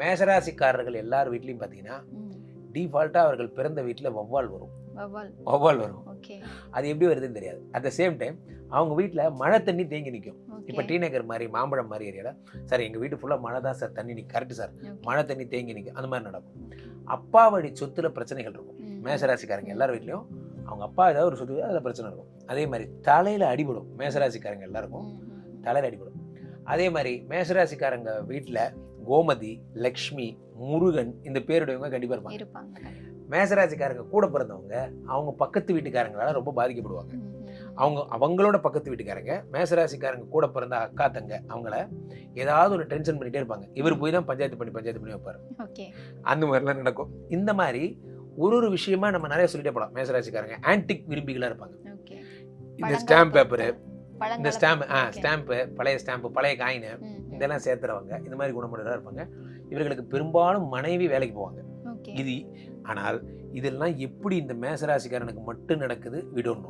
மேஷராசிக்காரர்கள் எல்லார் வீட்லையும் பார்த்தீங்கன்னா டிஃபால்ட்டாக அவர்கள் பிறந்த வீட்டில் வௌவால் வரும். ஓகே. அது எப்படி வருதுன்னு தெரியாது. அட் த சேம் டைம் அவங்க வீட்டில் மழை தண்ணி தேங்கி நிற்கும். இப்போ டி நகர் மாதிரி மாம்பழம் மாதிரி ஏரியாவில் சார் எங்கள் வீட்டு ஃபுல்லாக மழை தான் சார், தண்ணி நிற்கும். கரெக்டு சார், மழை தண்ணி தேங்கி நிற்கும். அந்த மாதிரி நடக்கும். அப்பா வழி சொத்துல பிரச்சனைகள் இருக்கும். மேஷராசிக்காரங்க எல்லார் வீட்லையும் அவங்க அப்பா ஏதாவது ஒரு சொத்து அதில் பிரச்சனை இருக்கும். அதே மாதிரி தலையில் அடிபடும். மேஷராசிக்காரங்க எல்லாருக்கும் தலையில் அடிபடும். அதே மாதிரி மேஷராசிக்காரங்க வீட்டில் கோமதி, லக்ஷ்மி, முருகன் இந்த பேருடையவங்க கண்டிப்பாக இருப்பாங்க. மேஷராசிக்காரங்க கூட பிறந்தவங்க அவங்க பக்கத்து வீட்டுக்காரங்களால ரொம்ப பாதிக்கப்படுவாங்க. அவங்களோட பக்கத்து வீட்டுக்காரங்க மேஷராசிக்காரங்க கூட பிறந்த அக்கா தங்க அவங்கள ஏதாவது ஒரு டென்ஷன் பண்ணிட்டே இருப்பாங்க. இவர் போய் தான் பஞ்சாயத்து பண்ணி வைப்பாரு. அந்த மாதிரிலாம் நடக்கும். இந்த மாதிரி ஒரு விஷயமா நம்ம நிறைய சொல்லிட்டே போகலாம். மேஷராசிக்காரங்க ஆன்டிக் விரும்பிகளா இருப்பாங்க. இந்த ஸ்டாம்ப் பேப்பரு, இந்த ஸ்டாம்பு, பழைய ஸ்டாம்பு, பழைய காயின் இதெல்லாம் சேர்த்துறவங்க இந்த மாதிரி குணமுடையவர்களாக இருப்பாங்க. இவர்களுக்கு பெரும்பாலும் மனைவி வேலைக்கு போவாங்க. இது ஆனால் இதெல்லாம் எப்படி இந்த மேஷராசிக்காரனுக்கு மட்டும் நடக்குது? we don't know.